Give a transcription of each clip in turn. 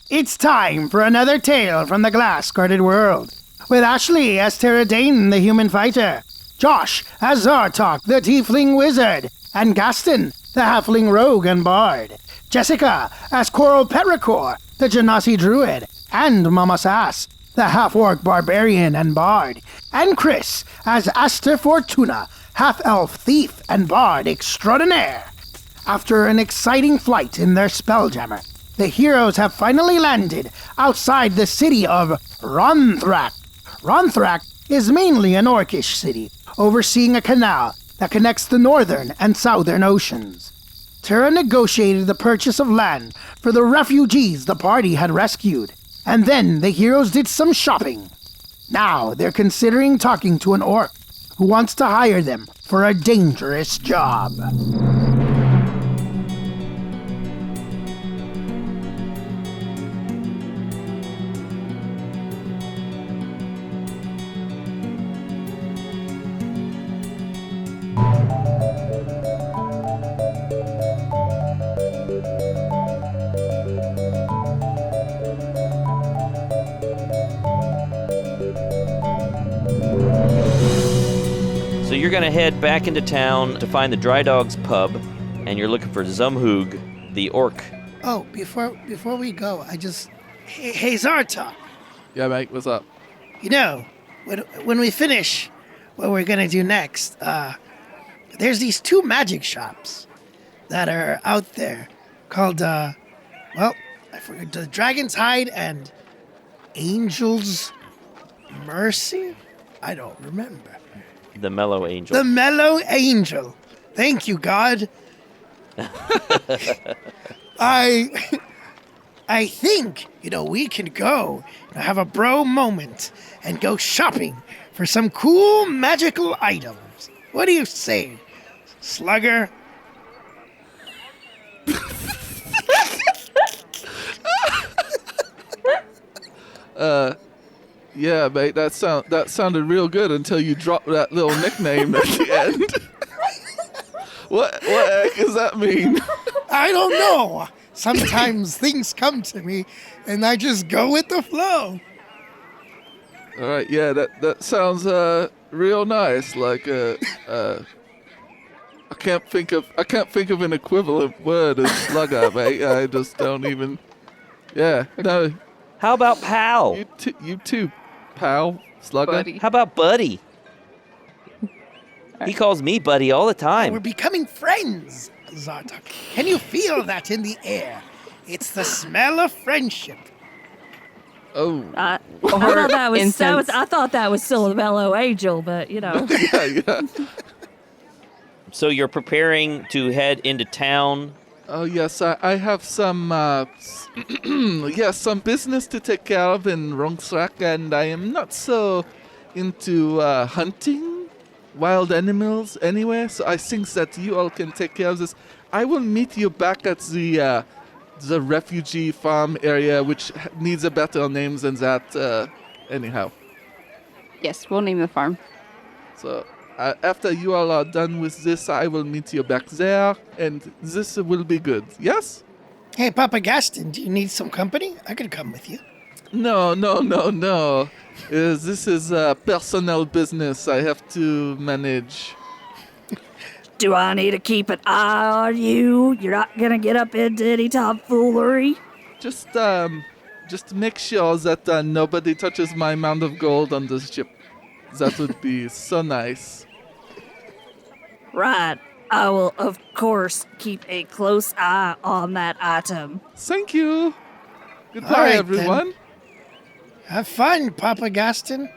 It's time for another tale from the glass-guarded world, with Ashley as Terradane, the human fighter, Josh as Zartok, the tiefling wizard, and Gaston, the halfling rogue and bard, Jessica as Coral Petrichor, the Genasi druid, and Mama Sass, the half-orc barbarian and bard, and Chris as Aster Fortuna, half-elf thief and bard extraordinaire. After an exciting flight in their Spelljammer, the heroes have finally landed outside the city of Ronthrak. Ronthrak is mainly an orcish city, overseeing a canal that connects the northern and southern oceans. Terra negotiated the purchase of land for the refugees the party had rescued, and then the heroes did some shopping. Now they're considering talking to an orc who wants to hire them for a dangerous job. So you're going to head back into town to find the Dry Dogs pub, and you're looking for Zumhoog, the orc. Oh, before we go, Hey Zartok, Yeah, mate, what's up? you know, when we finish what we're gonna do next, there's these two magic shops that are out there called, I forget, the Dragon's Hide and Angel's Mercy? I don't remember. The Mellow Angel. The Mellow Angel. Thank you, God. I think, we can go and have a bro moment and go shopping for some cool magical items. What do you say, Slugger? Yeah, mate, that sounded real good until you dropped that little nickname at the end. What the heck does that mean? I don't know. Sometimes things come to me and I just go with the flow. All right, yeah, that sounds real nice. Like I can't think of an equivalent word as slugger, mate. I just don't even. Yeah, no. How about pal? You too, pal, slugger. Buddy. How about buddy? He calls me buddy all the time. We're becoming friends, Zartok. Can you feel that in the air? It's the smell of friendship. Oh. I thought that was still a Mellow Angel, but yeah. So you're preparing to head into town. Oh yes, I have some some business to take care of in Rongstrak, and I am not so into hunting wild animals anyway. So I think that you all can take care of this. I will meet you back at the refugee farm area, which needs a better name than that. Anyhow, Yes, we'll name the farm. so. After you all are done with this, I will meet you back there, and this will be good. Yes? Hey, Papa Gaston, do you need some company? I could come with you. No. This is personal business I have to manage. do I need to keep an eye on you? You're not gonna get up into any tomfoolery? Just make sure that nobody touches my amount of gold on this ship. That would be so nice. Right. I will, of course, keep a close eye on that item. Thank you. Goodbye, All right, everyone. Have fun, Papa Gaston.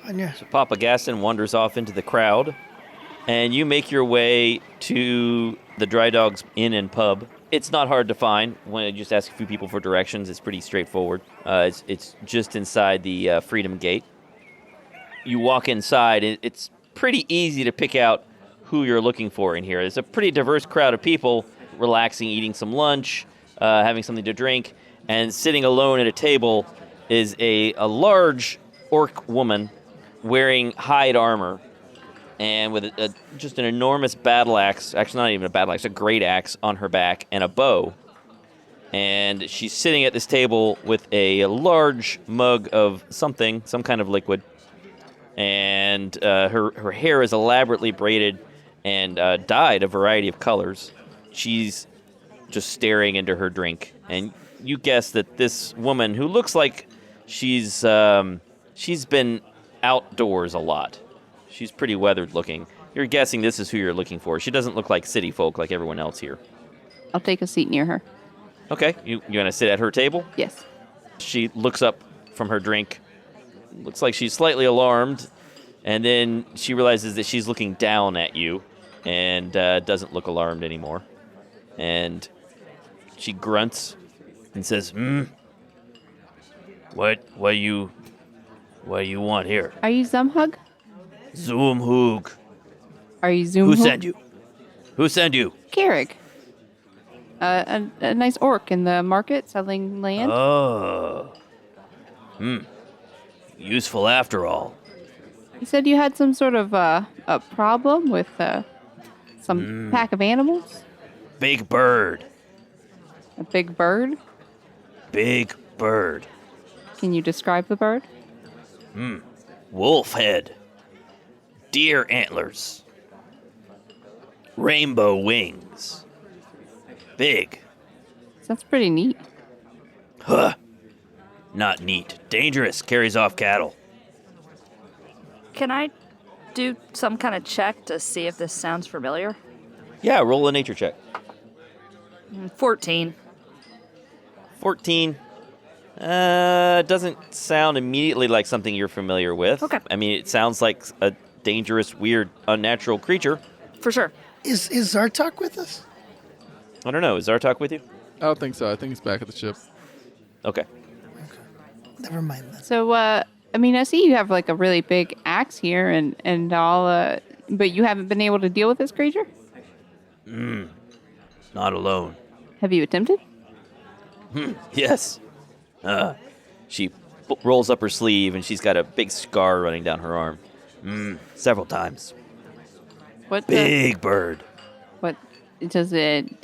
So Papa Gaston wanders off into the crowd, and you make your way to the Dry Dogs Inn and Pub. It's not hard to find. When you just ask a few people for directions, it's pretty straightforward. It's just inside the Freedom Gate. You walk inside, and it's pretty easy to pick out who you're looking for in here. There's a pretty diverse crowd of people relaxing, eating some lunch, having something to drink, and sitting alone at a table is a large orc woman wearing hide armor and with just an enormous battle axe, actually not even a battle axe, a great axe on her back and a bow. And she's sitting at this table with a large mug of something, some kind of liquid. And her hair is elaborately braided and dyed a variety of colors. She's just staring into her drink. And you guess that this woman, who looks like she's been outdoors a lot. She's pretty weathered looking. You're guessing this is who you're looking for. She doesn't look like city folk like everyone else here. I'll take a seat near her. Okay, you gonna sit at her table? Yes. She looks up from her drink. Looks like she's slightly alarmed. And then she realizes that she's looking down at you and doesn't look alarmed anymore. And she grunts and says, What do you want here? Are you Zumhug? Zoom Hoog. Are you Zoom? Who sent you? Who sent you? Carrick. A nice orc in the market selling land. Oh. Useful after all. You said you had some sort of a problem with some pack of animals? Big bird. A big bird? Big bird. Can you describe the bird? Wolf head. Deer antlers. Rainbow wings. Big. That's pretty neat. Huh. Not neat. Dangerous. Carries off cattle. Can I do some kind of check to see if this sounds familiar? Yeah, roll a nature check. 14. 14. Doesn't sound immediately like something you're familiar with. Okay. I mean, it sounds like a dangerous, weird, unnatural creature. For sure. Is Zartok with us? I don't know. Is Zartok with you? I don't think so. I think he's back at the ship. Okay. Never mind then. So, I see you have like a really big axe here and all, but you haven't been able to deal with this creature? Not alone. Have you attempted? Yes. She rolls up her sleeve and she's got a big scar running down her arm. Several times. What? Big bird. What does it?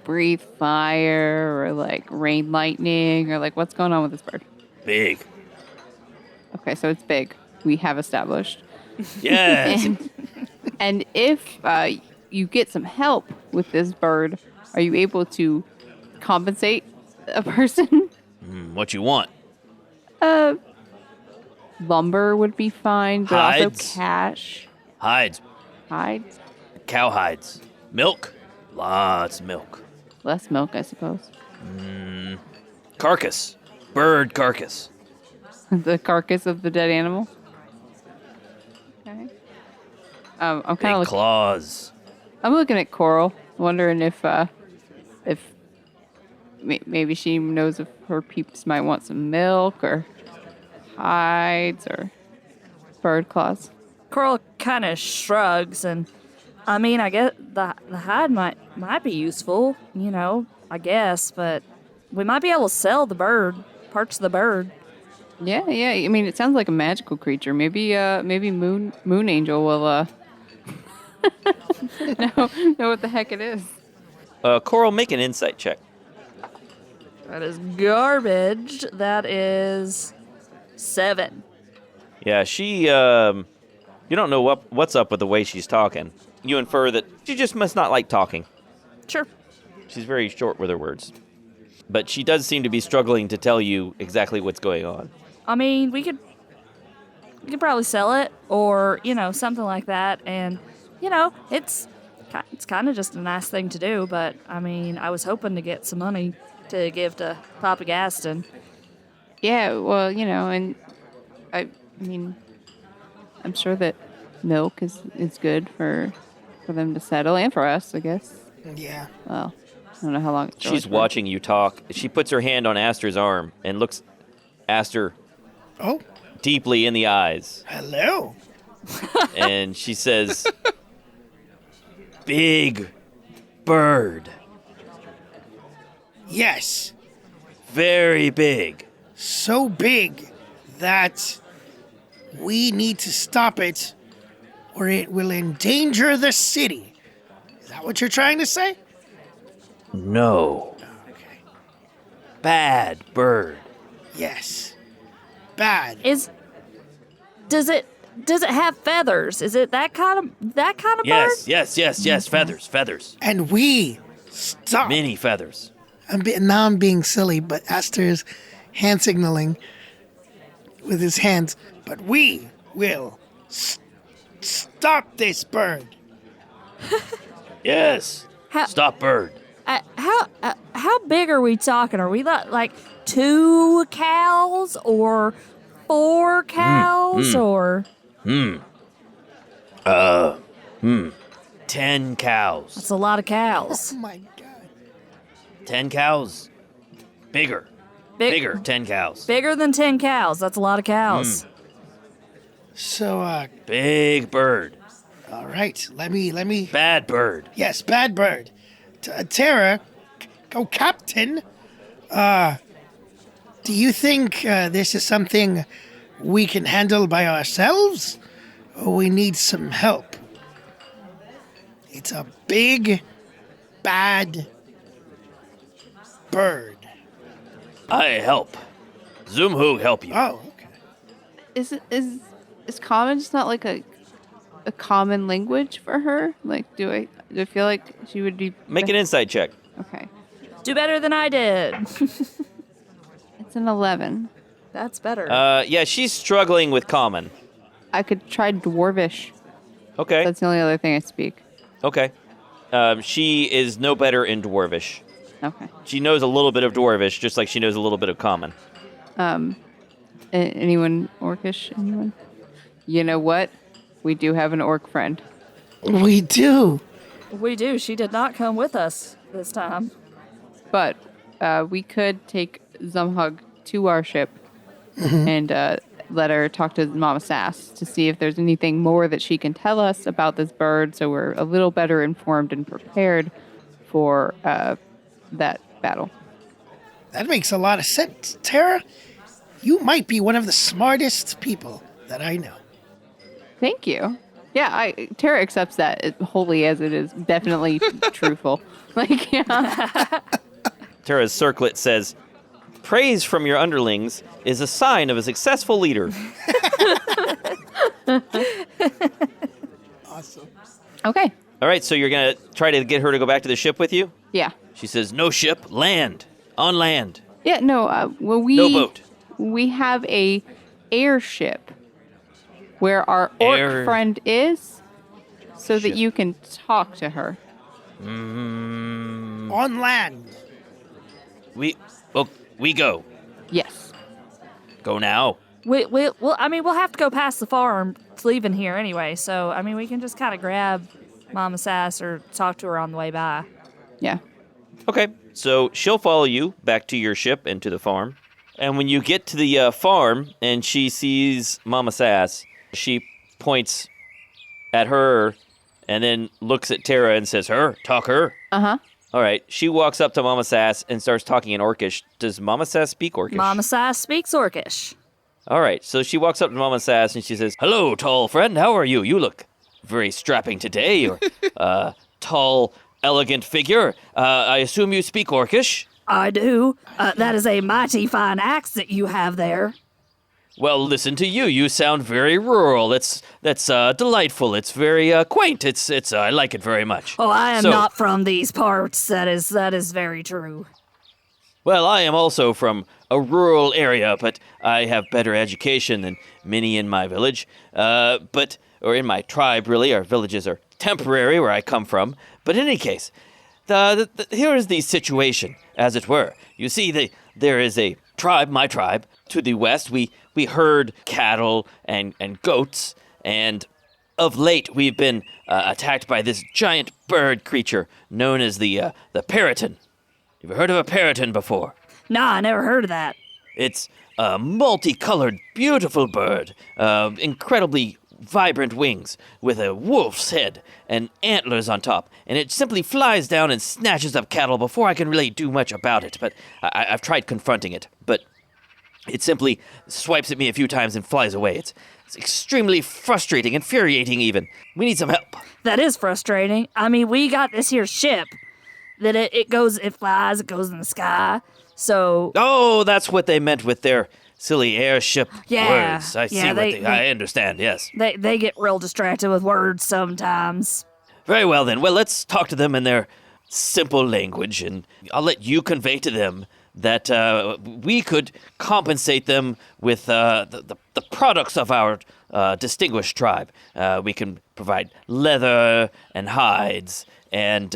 Breathe fire or like rain lightning or like what's going on with this bird? Big. Okay, so it's big. We have established. Yes. And if you get some help with this bird, are you able to compensate a person? What you want? Lumber would be fine, but Hides. also cash. Hides. Hides? Cow hides. Milk. Lots of milk. Less milk, I suppose. Carcass. Bird carcass. The carcass of the dead animal. Okay. I'm kind Big of claws. I'm looking at Coral, wondering if maybe she knows if her peeps might want some milk or hides or bird claws. Coral kind of shrugs, and I mean, I guess the hide might be useful, I guess, but we might be able to sell the bird, parts of the bird. Yeah. I mean, it sounds like a magical creature. Maybe Moon Angel will know what the heck it is. Coral, make an insight check. That is garbage. That is 7. Yeah, she, you don't know what's up with the way she's talking. You infer that she just must not like talking. Sure. She's very short with her words. But she does seem to be struggling to tell you exactly what's going on. I mean, we could probably sell it, or something like that, and it's kind of just a nice thing to do. But I mean, I was hoping to get some money to give to Papa Gaston. Yeah, well, and I mean, I'm sure that milk is good for them to settle and for us, I guess. Yeah. Well, I don't know how long it's She's watching you talk. She puts her hand on Aster's arm and looks Aster Oh, deeply in the eyes. hello. And she says, Big bird. Yes. Very big. So big that we need to stop it or it will endanger the city. Is that what you're trying to say? No. bad bird. Yes. Bad. Does it have feathers? Is it that kind of bird? Yes. Feathers. And we stop. Many feathers. Now I'm being silly, but Aster's hand signaling with his hands. But we will stop this bird. Yes. Stop bird. How big are we talking? Are we like 2 cows or 4 cows or? 10 cows. That's a lot of cows. Oh my God. 10 cows. Bigger. Bigger. 10 cows. Bigger than 10 cows. That's a lot of cows. So, Big bird. all right. Let me. Bad bird. Yes, bad bird. Tara, Captain. Do you think this is something we can handle by ourselves, or we need some help? It's a big, bad bird. I help. Zoomhoog help you. Oh, okay. Is common just not like a common language for her? Like, do I feel like she would be Make an insight check. Okay. Do better than I did. It's an 11. That's better. Yeah, she's struggling with common. I could try dwarvish. Okay. That's the only other thing I speak. Okay. She is no better in dwarvish. Okay. She knows a little bit of dwarvish, just like she knows a little bit of common. Anyone orcish? Anyone? You know what? We do have an orc friend. We do. we do. She did not come with us this time. But we could take Zumhug to our ship and let her talk to Mama Sass to see if there's anything more that she can tell us about this bird, so we're a little better informed and prepared for that battle. That makes a lot of sense. Tara, you might be one of the smartest people that I know. Thank you. Yeah, Tara accepts that wholly as it is definitely truthful. Like, yeah. Tara's circlet says, "Praise from your underlings is a sign of a successful leader." Awesome. Okay. All right, so you're going to try to get her to go back to the ship with you? Yeah. She says, "No ship, land. On land. Yeah, no, well, No boat." We have a airship where our orc friend is, so that Ship. you can talk to her. On land. We go. Yes. Go now. We'll have to go past the farm. It's leaving here anyway, so I mean, we can just kind of grab Mama Sass or talk to her on the way by. Yeah. Okay, so she'll follow you back to your ship and to the farm. And when you get to the farm and she sees Mama Sass, she points at her and then looks at Tara and says, talk her. Uh-huh. All right, she walks up to Mama Sass and starts talking in Orcish. Does Mama Sass speak Orcish? Mama Sass speaks Orcish. All right, so she walks up to Mama Sass and she says, "Hello, tall friend, how are you? You look very strapping today. Or tall, elegant figure. I assume you speak Orcish?" I do. That is a mighty fine accent you have there. Well, listen to you. You sound very rural. That's delightful. It's very quaint. It's I like it very much. Oh, I am So- not from these parts. That is very true. Well, I am also from a rural area, but I have better education than many in my village. Or in my tribe, really. Our villages are temporary where I come from. But in any case, here is the situation, as it were. You see, there is a tribe, my tribe. To the west, we herd cattle and goats, and of late we've been attacked by this giant bird creature known as the Periton. You've heard of a Periton before? Nah, I never heard of that. It's a multicolored, beautiful bird, incredibly vibrant wings with a wolf's head and antlers on top, and it simply flies down and snatches up cattle before I can really do much about it. But I've tried confronting it, but it simply swipes at me a few times and flies away. It's extremely frustrating, infuriating even. We need some help. That is frustrating. I mean, we got this here ship. that it flies, it goes in the sky. So Oh, that's what they meant with their silly airship Yeah, words. I see yeah, I understand, yes. they get real distracted with words sometimes. Very well, then. Well, let's talk to them in their simple language, and I'll let you convey to them that we could compensate them with the products of our distinguished tribe. We can provide leather and hides and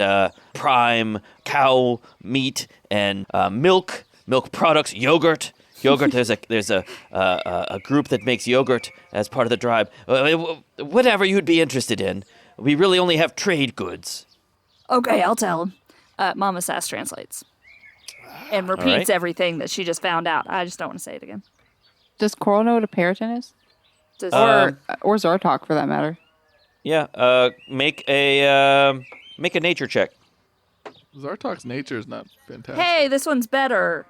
prime cow meat and milk products, yogurt. There's a group that makes yogurt as part of the tribe. Whatever you'd be interested in. We really only have trade goods. Okay, I'll tell him. Mama Sass translates and repeats everything that she just found out. I just don't want to say it again. Does Coral know what a periton is? Or Zartok, for that matter? Yeah. Make a nature check. Zartok's nature is not fantastic. Hey, this one's better.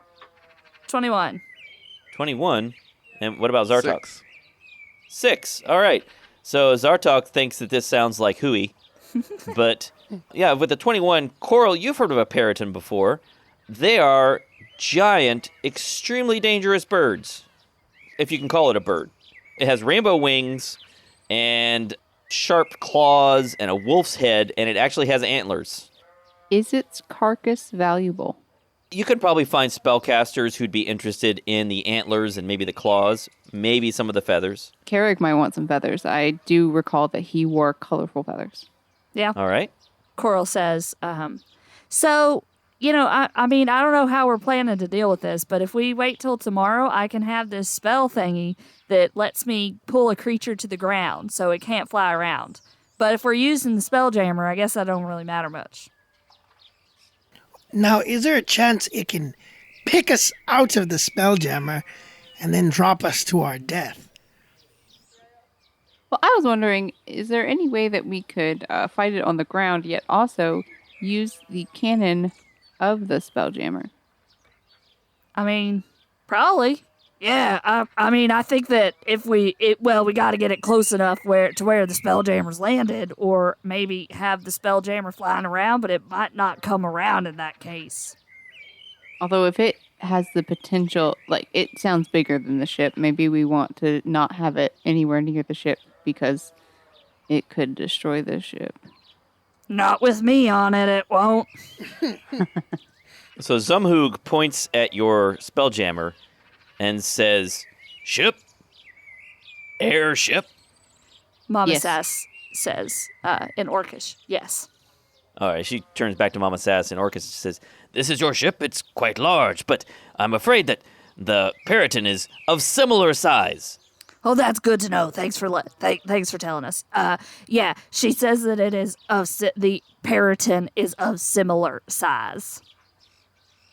21. 21. And what about Zartok? 6. 6. All right. So Zartok thinks that this sounds like hooey. But, yeah, with the 21, Coral, you've heard of a periton before. They are giant, extremely dangerous birds, if you can call it a bird. It has rainbow wings and sharp claws and a wolf's head, and it actually has antlers. Is its carcass valuable? You could probably find spellcasters who'd be interested in the antlers and maybe the claws, maybe some of the feathers. Carrick might want some feathers. I do recall that he wore colorful feathers. Yeah. All right. Coral says, so, I mean, I don't know how we're planning to deal with this, but if we wait till tomorrow, I can have this spell thingy that lets me pull a creature to the ground so it can't fly around. But if we're using the Spelljammer, I guess that don't really matter much. Now, is there a chance it can pick us out of the Spelljammer and then drop us to our death? Well, I was wondering, is there any way that we could fight it on the ground, yet also use the cannon of the Spelljammer? I mean, probably. Yeah, I mean, I think that if we got to get it close enough where the Spelljammer's landed, or maybe have the Spelljammer flying around, but it might not come around in that case. Although if it has the potential, like, it sounds bigger than the ship, maybe we want to not have it anywhere near the ship because it could destroy the ship. Not with me on it, it won't. So Zumhoog points at your Spelljammer and says, "Ship? Airship?" Mama Yes. Sass says, in Orcish, yes. All right, she turns back to Mama Sass in Orcish and says, "This is your ship. It's quite large, but I'm afraid that the periton is of similar size." Oh, that's good to know. Thanks for thanks for telling us. Yeah, she says that it is the periton is of similar size.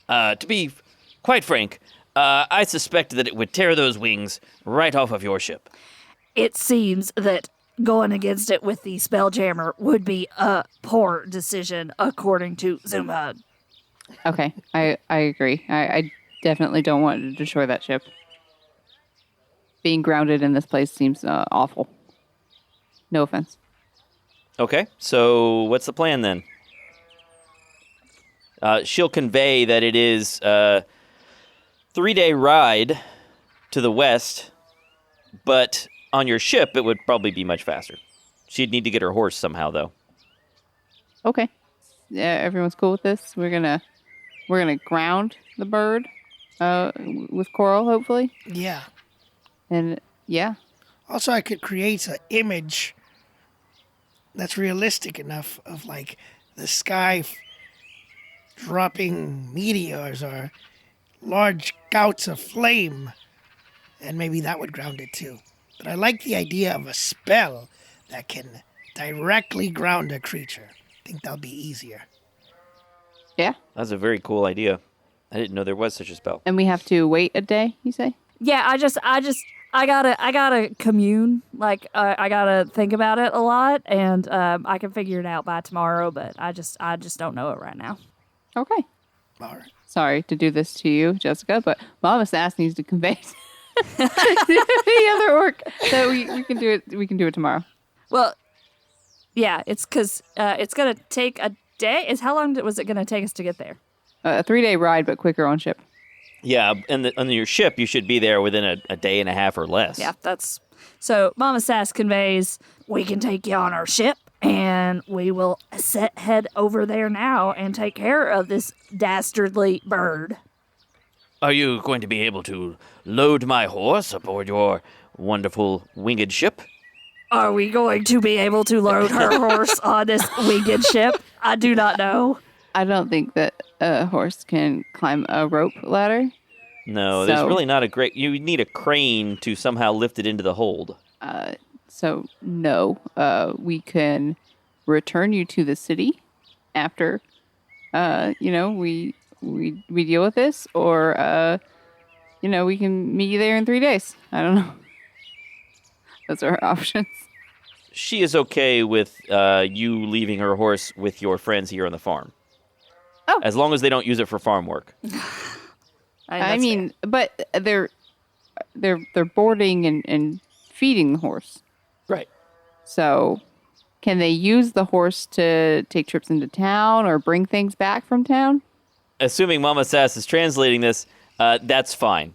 To be quite frank, I suspect that it would tear those wings right off of your ship. It seems that going against it with the Spelljammer would be a poor decision, according to Zumhug. Okay, I agree. I definitely don't want to destroy that ship. Being grounded in this place seems awful. No offense. Okay, so what's the plan then? She'll convey that it is a 3-day ride to the west, but on your ship it would probably be much faster. She'd need to get her horse somehow, though. Okay. Yeah, everyone's cool with this. We're gonna ground the bird with Coral, hopefully. Yeah. And yeah. Also, I could create an image that's realistic enough of, like, the sky dropping meteors or large gouts of flame, and maybe that would ground it too. But I like the idea of a spell that can directly ground a creature. I think that'll be easier. Yeah. That's a very cool idea. I didn't know there was such a spell. And we have to wait a day, you say? Yeah, I gotta commune. Like, I gotta think about it a lot, and I can figure it out by tomorrow. But I just don't know it right now. Okay. All right. Sorry to do this to you, Jessica, but Mama Sass needs to convey to the other orc that we can do it. We can do it tomorrow. Well, yeah, it's because it's gonna take a day? How long was it going to take us to get there? A 3-day ride, but quicker on ship. Yeah, and on your ship, you should be there within a day and a half or less. Yeah, so Mama Sass conveys, we can take you on our ship, and we will head over there now and take care of this dastardly bird. Are you going to be able to load my horse aboard your wonderful winged ship? Are we going to be able to load her horse on this winged ship? I do not know. I don't think that a horse can climb a rope ladder. No, there's really not a great... You need a crane to somehow lift it into the hold. So no, we can return you to the city after, we deal with this, or, we can meet you there in 3 days. I don't know. Those are our options. She is okay with you leaving her horse with your friends here on the farm. Oh. As long as they don't use it for farm work. I mean, but they're boarding and feeding the horse. Right. So can they use the horse to take trips into town or bring things back from town? Assuming Mama Sass is translating this, that's fine.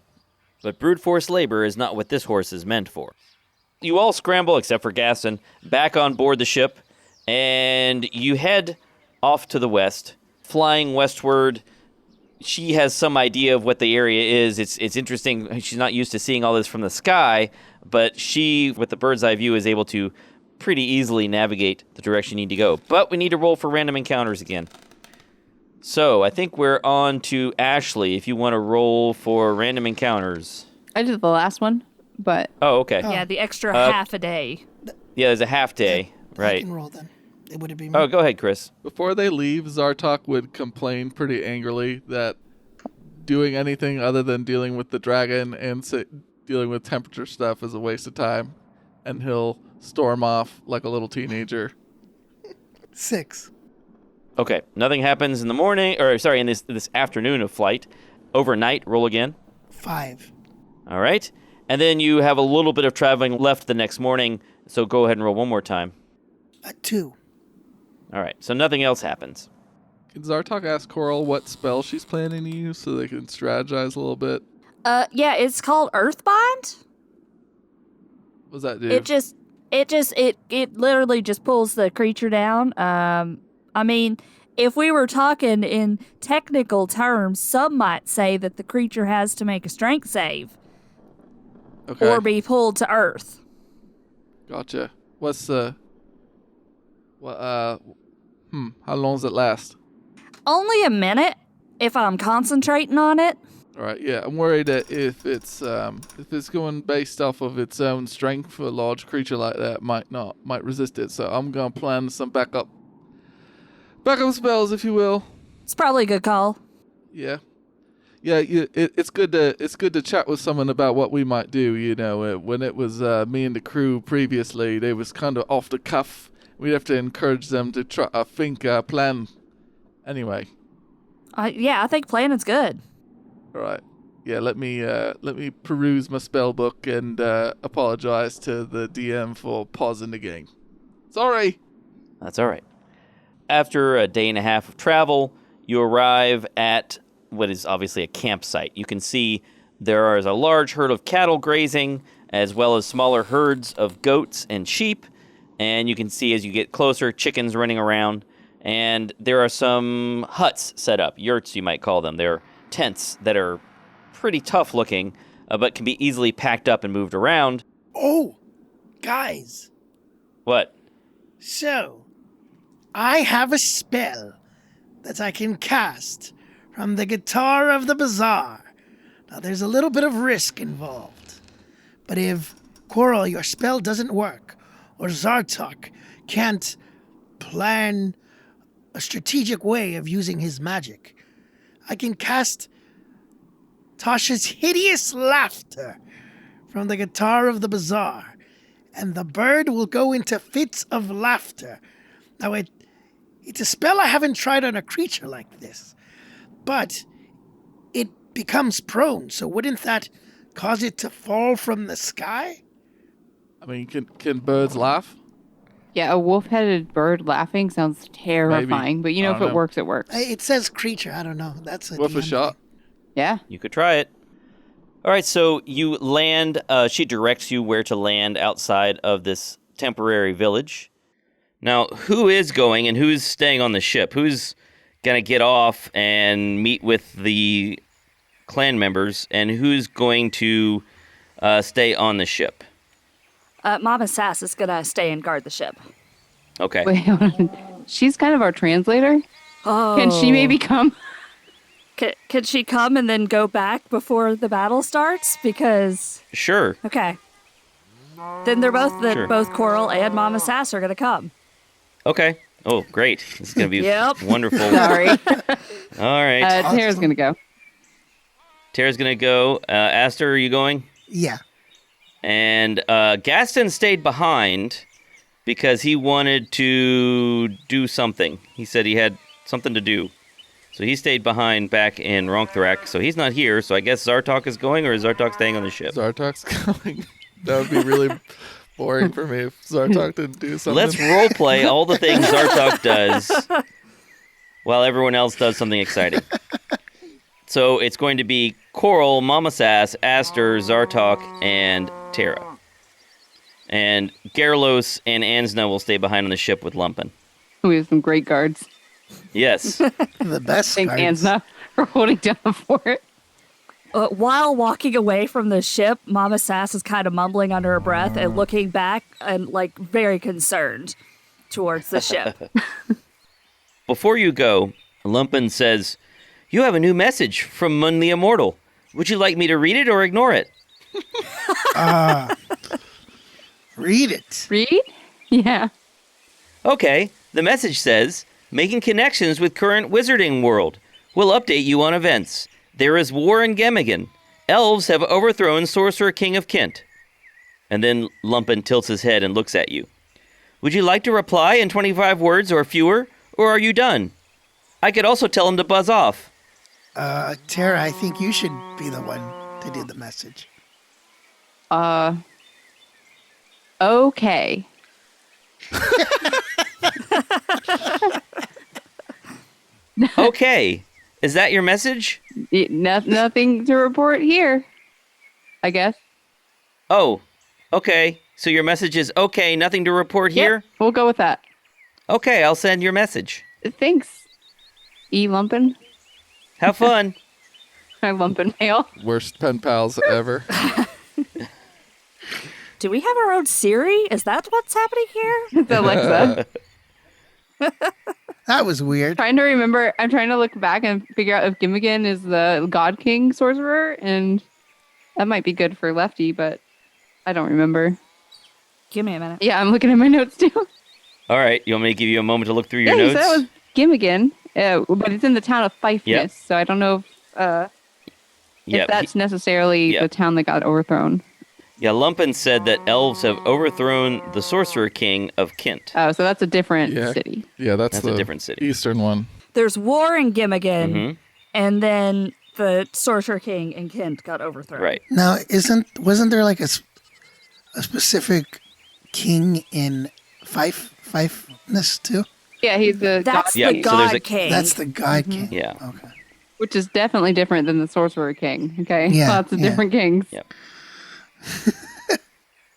But brute force labor is not what this horse is meant for. You all scramble, except for Gaston, back on board the ship, and you head off to the west, flying westward. She has some idea of what the area is. It's interesting. She's not used to seeing all this from the sky, but she, with the bird's eye view, is able to pretty easily navigate the direction you need to go. But we need to roll for random encounters again. So I think we're on to Ashley, if you want to roll for random encounters. I did the last one, but... Oh, okay. Yeah, the extra half a day. Yeah, there's a half day. Right. I can roll then. It would be me. Oh, go ahead, Chris. Before they leave, Zartok would complain pretty angrily that doing anything other than dealing with the dragon and dealing with temperature stuff is a waste of time. And he'll storm off like a little teenager. 6. Okay, nothing happens in the morning, in this afternoon of flight. Overnight, roll again. 5. All right. And then you have a little bit of traveling left the next morning, so go ahead and roll one more time. 2. All right, so nothing else happens. Can Zartok ask Coral what spell she's planning to use so they can strategize a little bit? Yeah, it's called Earthbind. What does that do? It literally just pulls the creature down. I mean, if we were talking in technical terms, some might say that the creature has to make a strength save. Okay. Or be pulled to earth. Gotcha. What's the... how long does it last? Only a minute if I'm concentrating on it. All right, yeah. I'm worried that if it's going based off of its own strength, a large creature like that might resist it. So I'm gonna plan some backup spells, if you will. It's probably a good call. Yeah. It's good to chat with someone about what we might do. You know, when it was me and the crew previously, they was kind of off the cuff. We'd have to encourage them to try plan. Anyway. I think planning's good. All right. Yeah, let me peruse my spell book and apologize to the DM for pausing the game. Sorry. That's all right. After a day and a half of travel, you arrive at what is obviously a campsite. You can see there is a large herd of cattle grazing, as well as smaller herds of goats and sheep. And you can see as you get closer, chickens running around. And there are some huts set up, yurts you might call them. They're tents that are pretty tough looking, but can be easily packed up and moved around. Oh, guys. What? So, I have a spell that I can cast from the Guitar of the Bazaar. Now, there's a little bit of risk involved. But if, Coral, your spell doesn't work, or Zartok can't plan a strategic way of using his magic, I can cast Tasha's hideous laughter from the Guitar of the Bazaar, and the bird will go into fits of laughter. Now, it's a spell I haven't tried on a creature like this, but it becomes prone, so wouldn't that cause it to fall from the sky? I mean, can birds laugh? Yeah, a wolf-headed bird laughing sounds terrifying, but I if don't it know. works, it works. It says creature. I don't know. That's a Worth a DM shot. thing. Yeah. You could try it. All right, so you land. She directs you where to land outside of this temporary village. Now, who is going and who's staying on the ship? Who's going to get off and meet with the clan members, and who's going to stay on the ship? Mama Sass is gonna stay and guard the ship. Okay. Wait, hold on. She's kind of our translator. Oh. Can she maybe come? Can she come and then go back before the battle starts? Because Sure. okay, then they're both Sure. both Coral and Mama Sass are gonna come. Okay. Oh, great. This is going to be Yep. wonderful. Sorry. All right. Tara's going to go. Tara's going to go. Aster, are you going? Yeah. And Gaston stayed behind because he wanted to do something. He said he had something to do. So he stayed behind back in Ronktharak. So he's not here. So I guess Zartok is going, or is Zartok staying on the ship? Zartok's going. That would be really boring for me if Zartok didn't do something. Let's role play all the things Zartok does while everyone else does something exciting. So it's going to be Coral, Mama Sass, Aster, Zartok, and Tara. And Garlos and Ansna will stay behind on the ship with Lumpen. We have some great guards. Yes. The best Thanks, cards. Ansna, for holding down the fort. While walking away from the ship, Mama Sass is kind of mumbling under her breath and looking back and very concerned towards the ship. Before you go, Lumpen says, "You have a new message from Mun the Immortal. Would you like me to read it or ignore it?" Read it. Read? Yeah. Okay, the message says, "Making connections with current wizarding world. We'll update you on events. There is war in Gemigan. Elves have overthrown Sorcerer King of Kent." And then Lumpen tilts his head and looks at you. "Would you like to reply in 25 words or fewer, or are you done? I could also tell him to buzz off." Tara, I think you should be the one to do the message. Okay. Okay, is that your message? Nothing to report here, I guess. Oh, okay. So your message is, okay, nothing to report here? Yep, we'll go with that. Okay, I'll send your message. Thanks, E. Lumpen. Have fun. Our Lumpen mail. Worst pen pals ever. Do we have our own Siri? Is that what's happening here? It's Alexa. That was weird. Trying to remember. I'm trying to look back and figure out if Gimmigan is the God King sorcerer, and that might be good for Lefty, but I don't remember. Give me a minute. Yeah, I'm looking at my notes too. All right, you want me to give you a moment to look through your Yeah, you notes? said it was Gimmigan, but it's in the town of Fifeness, Yep. so I don't know if Yeah, that's necessarily yeah. the town that got overthrown. yeah, Lumpen said that elves have overthrown the Sorcerer King of Kent. Oh, so that's a different Yeah. city. Yeah, that's That's a the different city. eastern one. There's war in Gimmigan, Mhm. and then the Sorcerer King in Kent got overthrown. Right. Now, wasn't there like a specific king in Fifeness too? Yeah, he's the That's God Yeah, the King, so there's God a- King. That's the god king. Yeah. Okay. which is definitely different than the Sorcerer King. Okay, Yeah, lots of yeah. different kings. Yeah.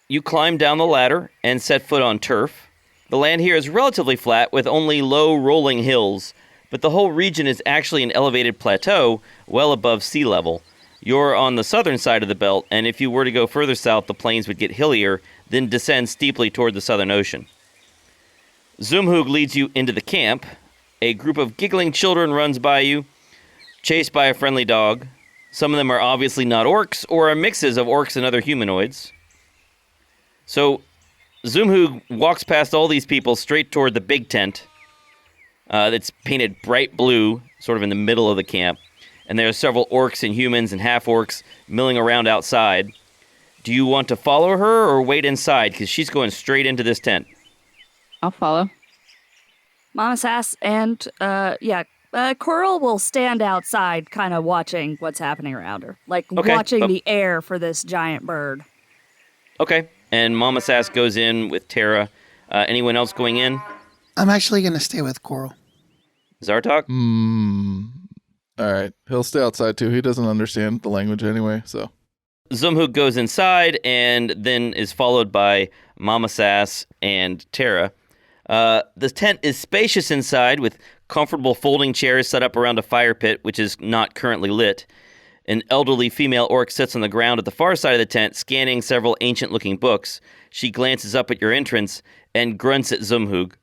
You climb down the ladder and set foot on turf. The land here is relatively flat with only low rolling hills, but the whole region is actually an elevated plateau well above sea level. You're on the southern side of the belt, and if you were to go further south, the plains would get hillier, then descend steeply toward the southern ocean. Zumhug leads you into the camp. A group of giggling children runs by you, chased by a friendly dog. Some of them are obviously not orcs, or are mixes of orcs and other humanoids. So, Zumhug walks past all these people straight toward the big tent that's painted bright blue, sort of in the middle of the camp. And there are several orcs and humans and half-orcs milling around outside. Do you want to follow her or wait inside? Because she's going straight into this tent. I'll follow. Mama Sass and Coral will stand outside, kind of watching what's happening around her, like Okay, watching but- the air for this giant bird. Okay. And Mama Sass goes in with Tara. Anyone else going in? I'm actually going to stay with Coral. Zartok? All right. He'll stay outside too. He doesn't understand the language anyway, so. Zumhug goes inside and then is followed by Mama Sass and Tara. The tent is spacious inside with comfortable folding chairs set up around a fire pit, which is not currently lit. An elderly female orc sits on the ground at the far side of the tent, scanning several ancient-looking books. She glances up at your entrance and grunts at Zumhug.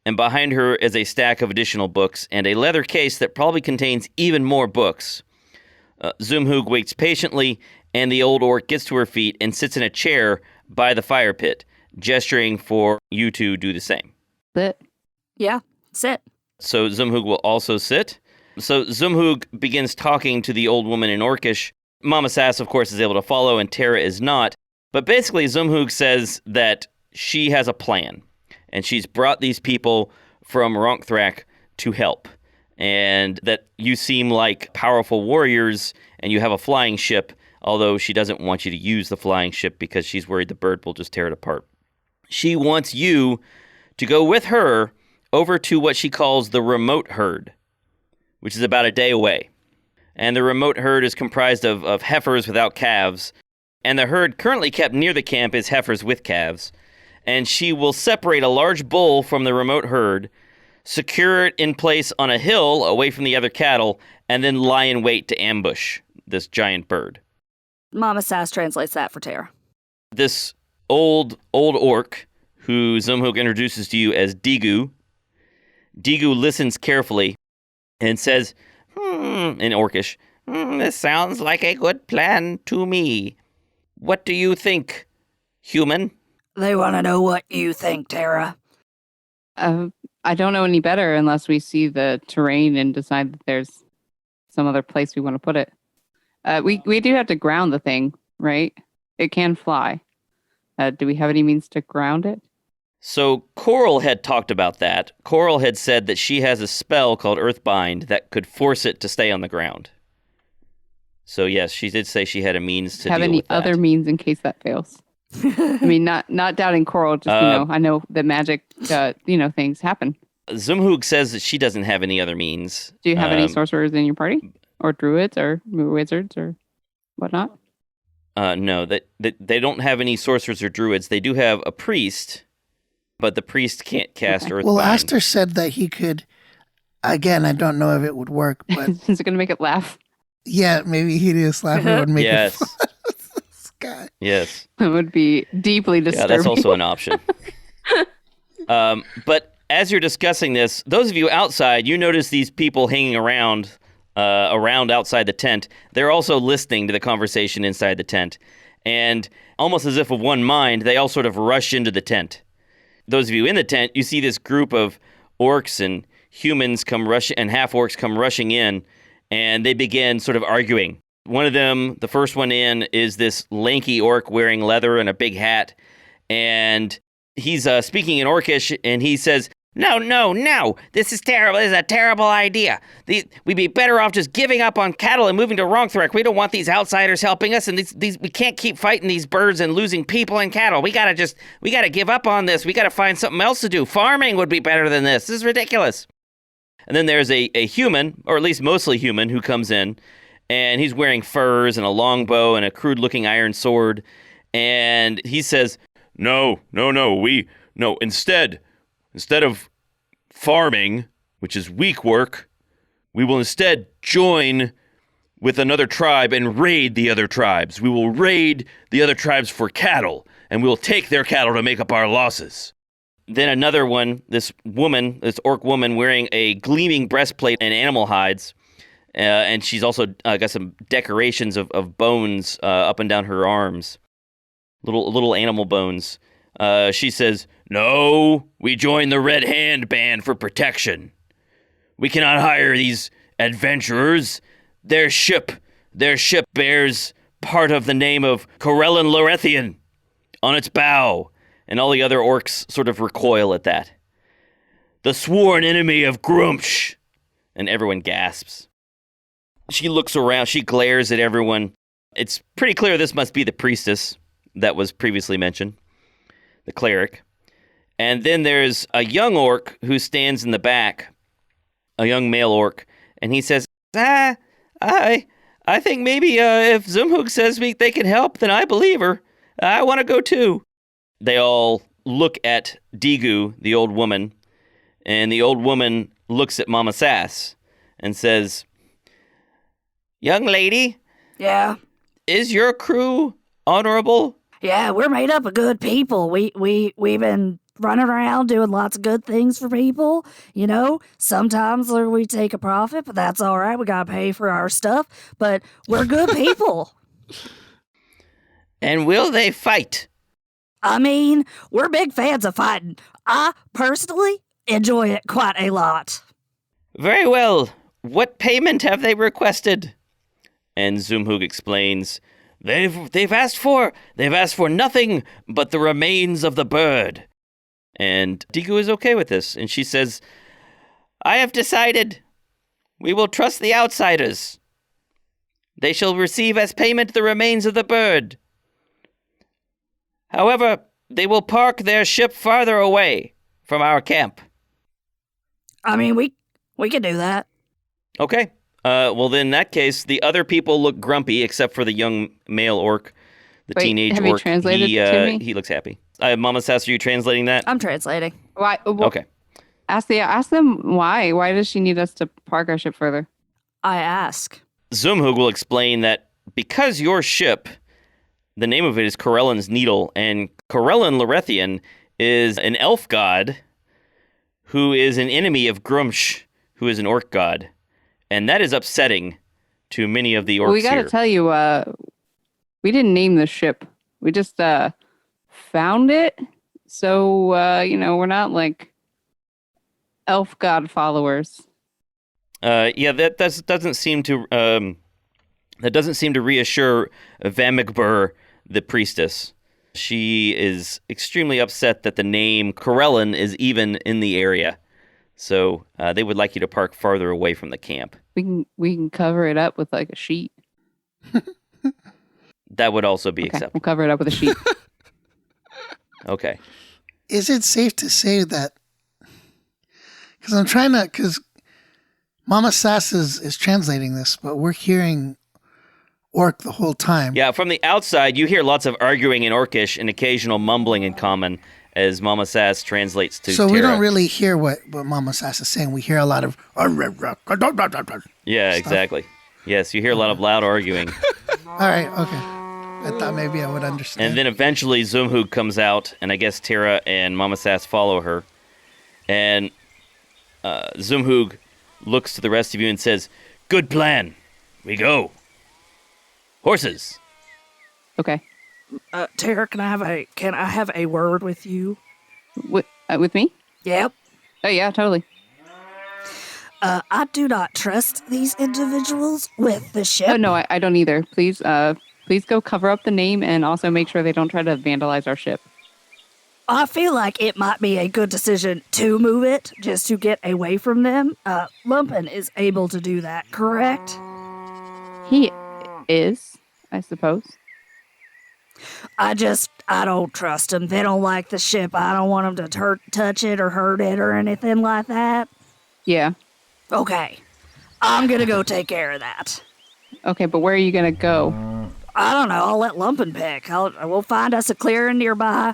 And behind her is a stack of additional books and a leather case that probably contains even more books. Zumhug waits patiently, and the old orc gets to her feet and sits in a chair by the fire pit, gesturing for you to do the same. Sit. Yeah, sit. So Zumhug will also sit. So Zumhug begins talking to the old woman in Orcish. Mama Sass, of course, is able to follow, and Tara is not. But basically, Zumhug says that she has a plan, and she's brought these people from Ronkthrak to help, and that you seem like powerful warriors, and you have a flying ship, although she doesn't want you to use the flying ship because she's worried the bird will just tear it apart. She wants you to go with her over to what she calls the remote herd, which is about a day away. And the remote herd is comprised of heifers without calves, and the herd currently kept near the camp is heifers with calves. And she will separate a large bull from the remote herd, secure it in place on a hill away from the other cattle, and then lie in wait to ambush this giant bird. Mama Sass translates that for Tara. This old orc, who Zumhug introduces to you as Digu listens carefully and says, in Orcish, this sounds like a good plan to me. What do you think, human? They want to know what you think, Tara. I don't know any better unless we see the terrain and decide that there's some other place we want to put it. We do have to ground the thing, right? It can fly. Do we have any means to ground it? So Coral had talked about that. Coral had said that she has a spell called Earthbind that could force it to stay on the ground. So yes, she did say she had a means to have deal any with that. other means in case that fails. I mean, not doubting Coral. Just I know that magic, things happen. Zumhug says that she doesn't have any other means. Do you have any sorcerers in your party, or druids, or wizards, or whatnot? No, that they don't have any sorcerers or druids. They do have a priest, but the priest can't cast Earthbind. Well, Aster said that he could. Again, I don't know if it would work, but Is it going to make it laugh? yeah, maybe he just laugh. It would make Yes. it fun. Guy. Yes. It would be deeply disturbing. Yeah, that's also an option. But as you're discussing this, those of you outside, you notice these people hanging around outside the tent. They're also listening to the conversation inside the tent. And almost as if of one mind, they all sort of rush into the tent. Those of you in the tent, you see this group of orcs and humans and half-orcs come rushing in, and they begin sort of arguing. One of them, the first one in, is this lanky orc wearing leather and a big hat. And he's speaking in Orcish, and he says, No. This is terrible. This is a terrible idea. We'd be better off just giving up on cattle and moving to Ronkthrak. We don't want these outsiders helping us, and these we can't keep fighting these birds and losing people and cattle. We gotta give up on this. We gotta find something else to do. Farming would be better than this. This is ridiculous. And then there's a human, or at least mostly human, who comes in. And he's wearing furs and a longbow and a crude-looking iron sword. And he says, No. Instead of farming, which is weak work, we will instead join with another tribe and raid the other tribes. We will raid the other tribes for cattle, and we will take their cattle to make up our losses. Then another one, this orc woman wearing a gleaming breastplate and animal hides. And she's also got some decorations of bones up and down her arms, little animal bones. She says, No, we join the Red Hand Band for protection. We cannot hire these adventurers. Their ship bears part of the name of Corellin Lorethian on its bow. And all the other orcs sort of recoil at that. The sworn enemy of Grumsh. And everyone gasps. She looks around, she glares at everyone. It's pretty clear this must be the priestess that was previously mentioned, the cleric. And then there's a young orc who stands in the back, a young male orc, and he says, I think maybe if Zumhug says they can help, then I believe her. I want to go too. They all look at Digu, the old woman, and the old woman looks at Mama Sass and says, Young lady, Yeah. is your crew honorable? Yeah, we're made up of good people. We've been running around doing lots of good things for people. You know, sometimes we take a profit, but that's all right. We got to pay for our stuff, but we're good people. And will they fight? I mean, we're big fans of fighting. I personally enjoy it quite a lot. Very well. What payment have they requested? And Zumhug explains, They've asked for nothing but the remains of the bird. And Digu is okay with this, and she says, I have decided. We will trust the outsiders. They shall receive as payment the remains of the bird. However, they will park their ship farther away from our camp. I mean, we can do that. Okay. Well, then in that case, the other people look grumpy, except for the young male orc, the Wait, teenage have orc. you translated to me? He looks happy. Mama Sass, are you translating that? I'm translating. Why? Well, Okay. Ask them why. Why does she need us to park our ship further? I ask. Zumhug will explain that because your ship, the name of it is Corellan's Needle, and Corellan Lorethian is an elf god who is an enemy of Grumsh, who is an orc god. And that is upsetting to many of the orcs Well, we got to here. tell you, we didn't name the ship. We just found it. So, we're not like elf god followers. That doesn't seem to reassure Vamigbur, the priestess. She is extremely upset that the name Corellan is even in the area. So they would like you to park farther away from the camp. We can cover it up with like a sheet. That would also be Okay, acceptable. we'll cover it up with a sheet. Okay. Is it safe to say that? Because Mama Sass is translating this, but we're hearing orc the whole time. Yeah, from the outside, you hear lots of arguing in Orcish and occasional mumbling in Common as Mama Sass translates to So Terra. we don't really hear what Mama Sass is saying. We hear a lot of... Yeah, exactly. Yes, you hear a lot of loud arguing. All right, okay. I thought maybe I would understand. And then eventually Zumhug comes out, and I guess Terra and Mama Sass follow her. And Zumhug looks to the rest of you and says, Good plan. We go. Horses. Okay. Tara, can I have a word with you? With me? Yep. Oh, yeah, totally. I do not trust these individuals with the ship. Oh, no, I don't either. Please go cover up the name and also make sure they don't try to vandalize our ship. I feel like it might be a good decision to move it just to get away from them. Lumpin is able to do that, correct? He is, I suppose. I don't trust them. They don't like the ship. I don't want them to touch it or hurt it or anything like that. Yeah. Okay. I'm going to go take care of that. Okay, but where are you going to go? I don't know. I'll let Lumpin pick. We'll find us a clearing nearby,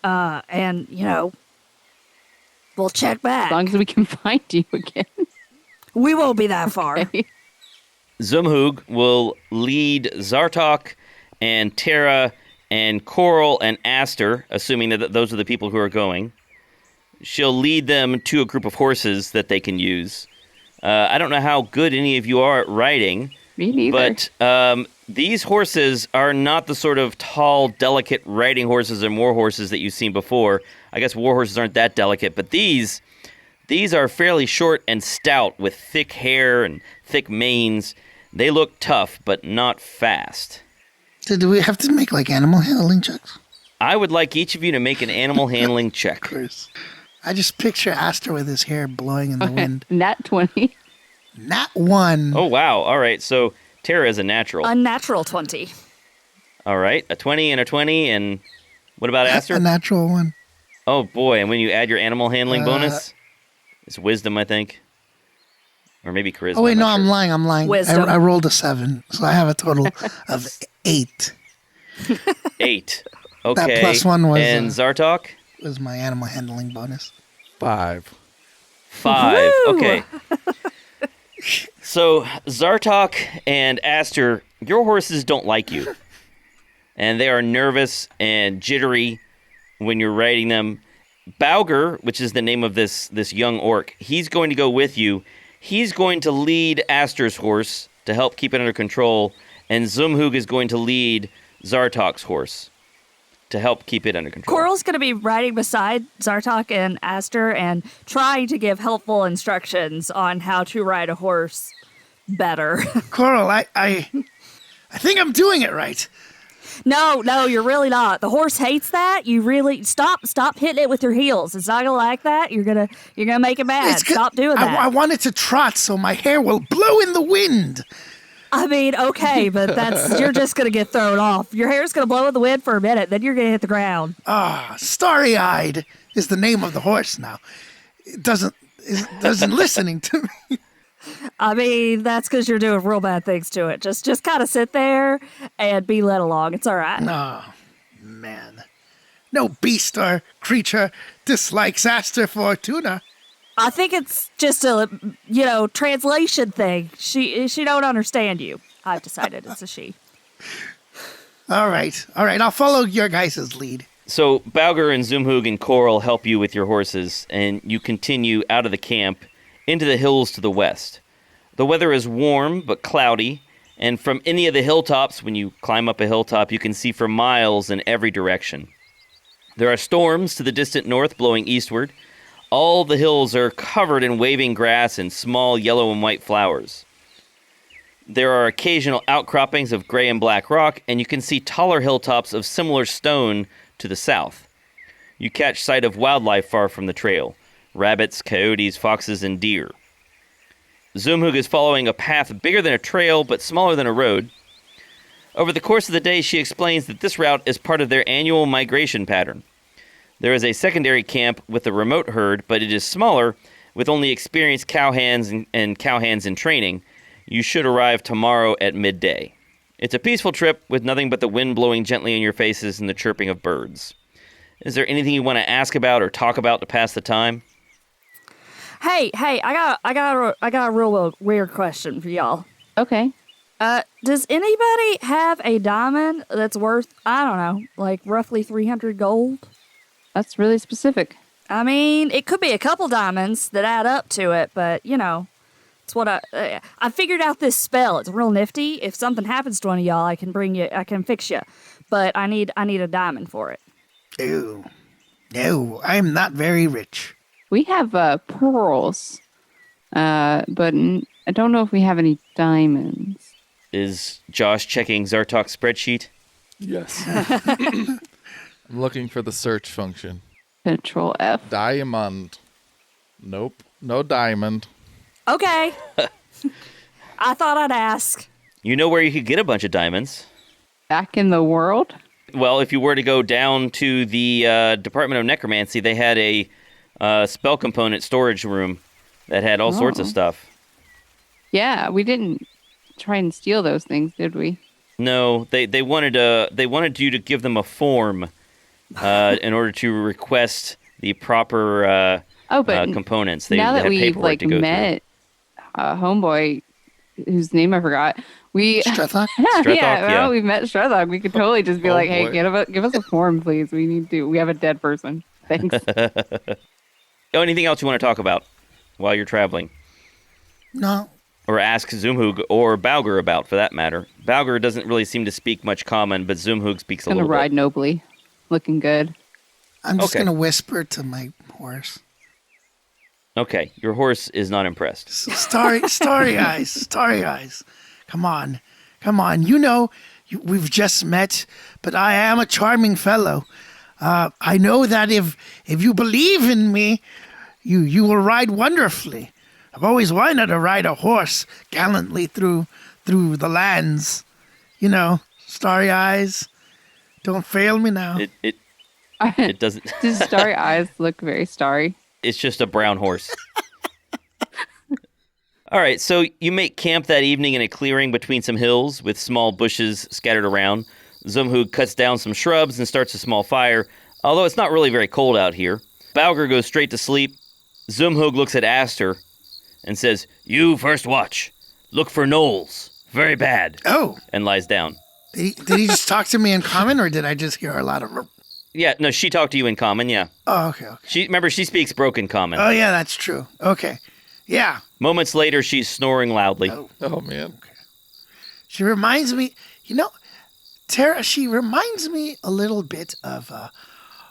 and, we'll check back. As long as we can find you again. We won't be that far. Okay. Zumhug will lead Zartok and Terra and Coral and Aster, assuming that those are the people who are going. She'll lead them to a group of horses that they can use. I don't know how good any of you are at riding. Me neither. But these horses are not the sort of tall, delicate riding horses and war horses that you've seen before. I guess war horses aren't that delicate, but these are fairly short and stout with thick hair and thick manes. They look tough, but not fast. So do we have to make like animal handling checks? I would like each of you to make an animal handling check. Of course. I just picture Aster with his hair blowing in the wind. Nat 20. Not one. Oh, wow. All right. So Terra is a natural. Unnatural 20. All right. A 20 and a 20. And what about Aster? A natural one. Oh boy! And when you add your animal handling bonus, it's wisdom, I think, or maybe charisma. Oh, wait, I'm no, not I'm sure. lying. I'm lying. Wisdom. I rolled a 7, so I have a total of 8. 8. Okay. plus 1 was, and Zartok. Was my animal handling bonus. 5. 5. Woo! Okay. So Zartok and Aster, your horses don't like you, and they are nervous and jittery when you're riding them. Bauger, which is the name of this young orc, he's going to go with you. He's going to lead Aster's horse to help keep it under control, and Zumhug is going to lead Zartok's horse to help keep it under control. Coral's going to be riding beside Zartok and Aster and trying to give helpful instructions on how to ride a horse better. Coral, I think I'm doing it right. No, you're really not. The horse hates that. You really stop hitting it with your heels. It's not gonna like that. You're gonna make it mad. It's good- Stop doing that. I want it to trot so my hair will blow in the wind. I mean, okay, but you're just gonna get thrown off. Your hair's gonna blow in the wind for a minute, then you're gonna hit the ground. Starry-eyed is the name of the horse now. It doesn't listening to me. I mean, that's because you're doing real bad things to it. Just kind of sit there and be led along. It's all right. Oh, man. No beast or creature dislikes Aster Fortuna. I think it's just a translation thing. She don't understand you. I've decided it's a she. All right. I'll follow your guys' lead. So Bauger and Zumhug and Coral help you with your horses, and you continue out of the camp into the hills to the west. The weather is warm but cloudy, and from any of the hilltops, when you climb up a hilltop, you can see for miles in every direction. There are storms to the distant north blowing eastward. All the hills are covered in waving grass and small yellow and white flowers. There are occasional outcroppings of gray and black rock, and you can see taller hilltops of similar stone to the south. You catch sight of wildlife far from the trail: rabbits, coyotes, foxes, and deer. Zumhug is following a path bigger than a trail but smaller than a road. Over the course of the day, she explains that this route is part of their annual migration pattern. There is a secondary camp with a remote herd, but it is smaller, with only experienced cowhands and cowhands in training. You should arrive tomorrow at midday. It's a peaceful trip with nothing but the wind blowing gently in your faces and the chirping of birds. Is there anything you want to ask about or talk about to pass the time? Hey, I got a real weird question for y'all. Okay. Does anybody have a diamond that's worth, I don't know, like roughly 300 gold? That's really specific. I mean, it could be a couple diamonds that add up to it, but it's what I figured out this spell. It's real nifty. If something happens to one of y'all, I can fix you, but I need a diamond for it. Ew. No, I'm not very rich. We have pearls, but I don't know if we have any diamonds. Is Josh checking Zartok's spreadsheet? Yes. I'm looking for the search function. Control F. Diamond. Nope. No diamond. Okay. I thought I'd ask. You know where you could get a bunch of diamonds. Back in the world? Well, if you were to go down to the Department of Necromancy, they had a spell component storage room that had all sorts of stuff. Yeah, we didn't try and steal those things, did we? No, they wanted you to give them a form in order to request the proper components. They now that had we've paperwork to go met homeboy, whose name I forgot, we Strethok? yeah, we've met Strethok. We could totally just be like, hey, boy. give us a form, please. We have a dead person. Thanks. Anything else you want to talk about while you're traveling? No. Or ask Zumhug or Bauger about, for that matter. Bauger doesn't really seem to speak much common, but Zumhug speaks a Gonna little ride bit. nobly, looking good. I'm just Okay. going to whisper to my horse. Okay, your horse is not impressed. Starry eyes. Come on. We've just met, but I am a charming fellow. I know that if you believe in me, you will ride wonderfully. I've always wanted to ride a horse gallantly through the lands. Starry eyes. Don't fail me now. It doesn't. Does starry eyes look very starry? It's just a brown horse. All right, so you make camp that evening in a clearing between some hills with small bushes scattered around. Zumhug cuts down some shrubs and starts a small fire, although it's not really very cold out here. Bauger goes straight to sleep. Zumhug looks at Aster and says, "You first watch. Look for gnolls. Very bad." Oh, And lies down. did he just talk to me in common, or did I just hear a lot of? Yeah, no, she talked to you in common, yeah. Oh, okay. Remember, she speaks broken common. Oh, yeah, that's true. Okay, yeah. Moments later, she's snoring loudly. Oh, man. She reminds me, Tara. She reminds me a little bit of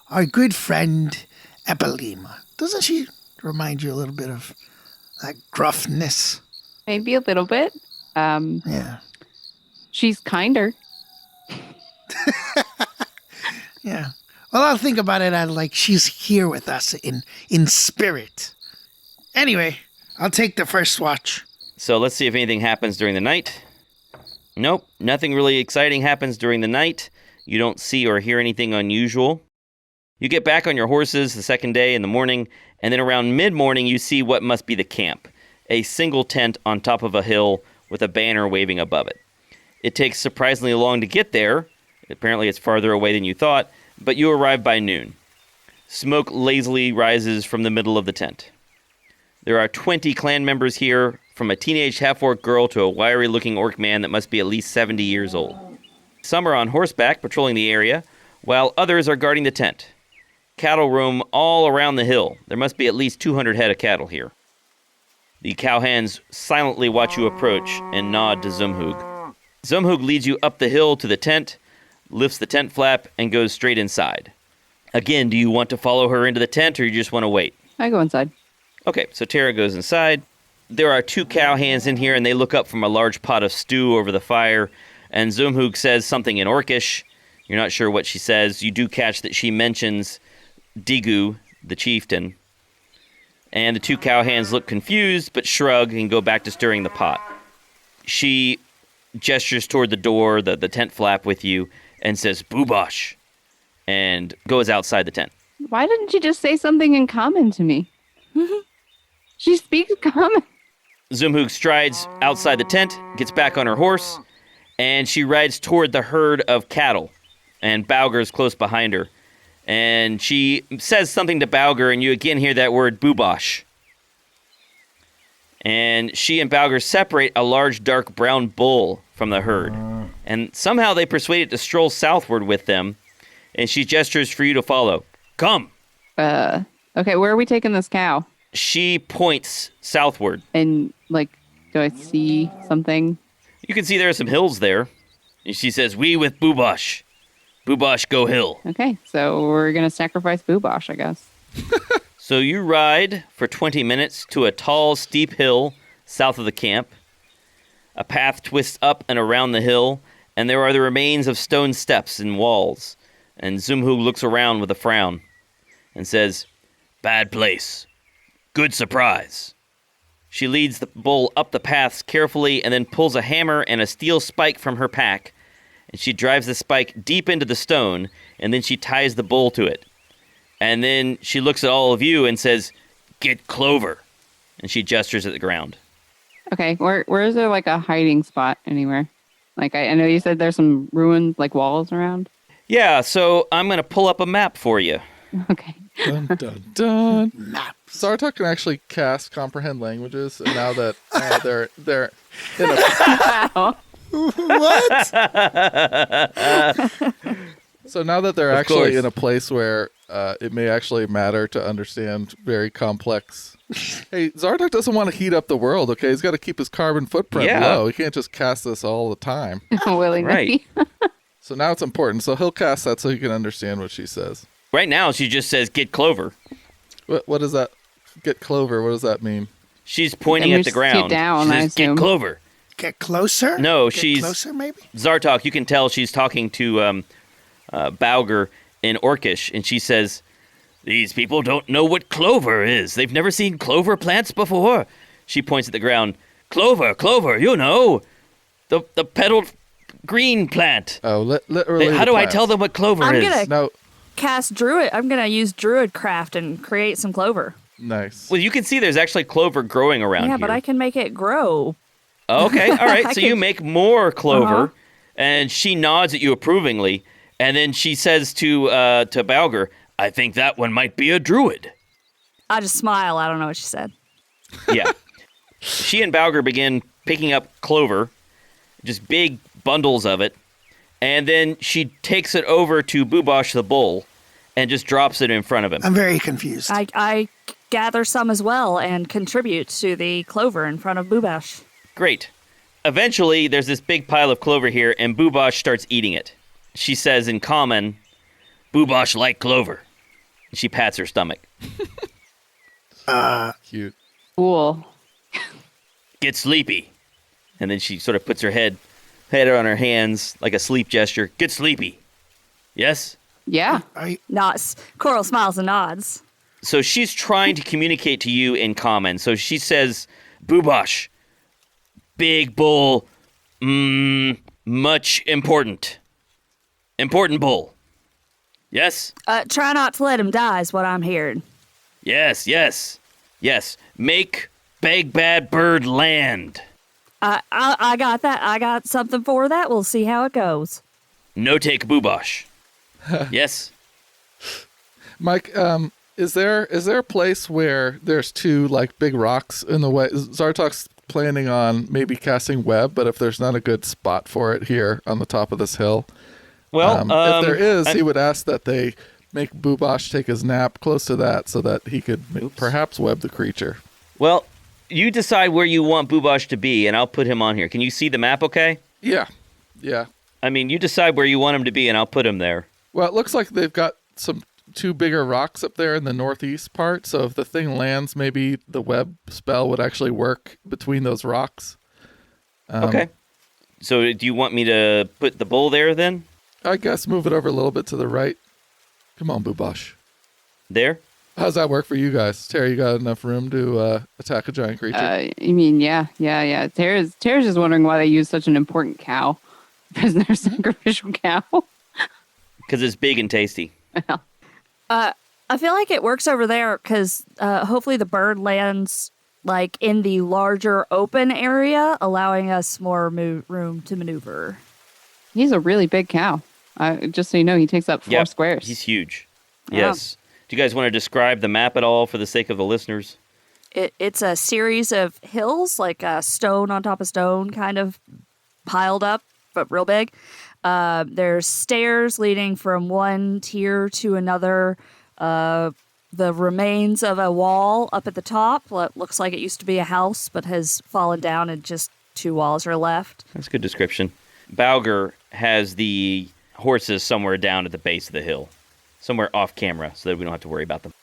our good friend Epilema. Doesn't she remind you a little bit of that gruffness? Maybe a little bit. Yeah. She's kinder. Yeah. Well, I'll think about it as like she's here with us in spirit. Anyway, I'll take the first watch. So let's see if anything happens during the night. Nope, nothing really exciting happens during the night. You don't see or hear anything unusual. You get back on your horses the second day in the morning, and then around mid-morning you see what must be the camp. A single tent on top of a hill with a banner waving above it. It takes surprisingly long to get there. Apparently it's farther away than you thought, but you arrive by noon. Smoke lazily rises from the middle of the tent. There are 20 clan members here, from a teenage half-orc girl to a wiry-looking orc man that must be at least 70 years old. Some are on horseback patrolling the area, while others are guarding the tent. Cattle roam all around the hill. There must be at least 200 head of cattle here. The cowhands silently watch you approach and nod to Zumhug. Zumhug leads you up the hill to the tent, lifts the tent flap, and goes straight inside. Again, do you want to follow her into the tent, or you just want to wait? I go inside. Okay, so Tara goes inside. There are 2 cowhands in here, and they look up from a large pot of stew over the fire, and Zumhug says something in Orcish. You're not sure what she says. You do catch that she mentions Digu, the chieftain. And the 2 cowhands look confused, but shrug and go back to stirring the pot. She gestures toward the door, the tent flap with you, and says, "Boobosh," and goes outside the tent. Why didn't she just say something in common to me? She speaks common. Zumhug strides outside the tent, gets back on her horse, and she rides toward the herd of cattle. And Bauger's close behind her. And she says something to Bauger, and you again hear that word, "Boobosh." And she and Bauger separate a large dark brown bull from the herd. And somehow they persuade it to stroll southward with them. And she gestures for you to follow. "Come." Okay, where are we taking this cow? She points southward. And, do I see something? You can see there are some hills there. And she says, "We with Boobosh. Boobosh go hill." Okay, so we're going to sacrifice Boobosh, I guess. So you ride for 20 minutes to a tall, steep hill south of the camp. A path twists up and around the hill, and there are the remains of stone steps and walls. And Zumhug looks around with a frown and says, "Bad place. Good surprise." She leads the bull up the paths carefully and then pulls a hammer and a steel spike from her pack. And she drives the spike deep into the stone, and then she ties the bull to it. And then she looks at all of you and says, "Get clover." And she gestures at the ground. Okay, where is there, a hiding spot anywhere? I know you said there's some ruined, walls around. Yeah, so I'm going to pull up a map for you. Okay. Dun, dun, dun. Maps. Sartok can actually cast comprehend languages, and now that they're in a Wow. What? so now that they're Of actually course. in a place where it may actually matter to understand very complex. Hey, Zartok doesn't want to heat up the world. Okay, he's got to keep his carbon footprint Yeah. low. He can't just cast this all the time. Willingly. Right. So now it's important. So he'll cast that so he can understand what she says. Right now, she just says, "Get clover." What does that? Get clover. What does that mean? She's pointing And at the just ground. get down, She I says, "Get assume." clover." Get closer? No, Get she's- closer, maybe? Zartok, you can tell she's talking to Bauger in Orcish, and she says, "These people don't know what clover is. They've never seen clover plants before." She points at the ground. "Clover, clover, you know. The petaled green plant. Oh, literally. How do I tell them what clover I'm is?" gonna- No. cast druid. I'm gonna use druid craft and create some clover. Nice. Well, you can see there's actually clover growing around Yeah, here. but I can make it grow. Okay, all right. I So you can- make more clover, Uh-huh. and she nods at you approvingly, and then she says to Balger, "I think that one might be a druid." I just smile. I don't know what she said. Yeah. She and Balger begin picking up clover, just big bundles of it, and then she takes it over to Boobosh the bull and just drops it in front of him. I'm very confused. I gather some as well and contribute to the clover in front of Boobash. Great. Eventually, there's this big pile of clover here, and Boobosh starts eating it. She says in common, "Boobosh like clover." She pats her stomach. Cute. Cool. "Get sleepy." And then she sort of puts her head on her hands like a sleep gesture. "Get sleepy." Yes? Yeah. Nods. Coral smiles and nods. So she's trying to communicate to you in common. So she says, "Boobosh, big bull, much important. Important bull. Yes? Try not to let him die is what I'm hearing. Yes, yes, yes. Make big bad bird land. I got that. I got something for that. We'll see how it goes. No take Boobosh. Yes? Mike, is there a place where there's two like big rocks in the way? Zartok's planning on maybe casting web, but if there's not a good spot for it here on the top of this hill, Well, if there is, he would ask that they make Boobosh take his nap close to that so that he could perhaps web the creature. Well, you decide where you want Boobosh to be, and I'll put him on here. Can you see the map okay? Yeah. I mean, you decide where you want him to be, and I'll put him there. Well, it looks like they've got two bigger rocks up there in the northeast part. So if the thing lands, maybe the web spell would actually work between those rocks. Okay. So do you want me to put the bull there then? I guess move it over a little bit to the right. Come on, Boobosh. There? How's that work for you guys? Terry, you got enough room to attack a giant creature? You mean, yeah. Tara's just wondering why they use such an important cow as their sacrificial cow. Because it's big and tasty. I feel like it works over there because hopefully the bird lands like in the larger open area, allowing us more room to maneuver. He's a really big cow. Just so you know, he takes up 4 Yep, squares. He's huge. Yeah. Yes. Do you guys want to describe the map at all for the sake of the listeners? It's a series of hills, like stone on top of stone, kind of piled up, but real big. There's stairs leading from one tier to another. The remains of a wall up at the top. What looks like it used to be a house, but has fallen down and just 2 walls are left. That's a good description. Balger has the horses somewhere down at the base of the hill. Somewhere off camera, so that we don't have to worry about them.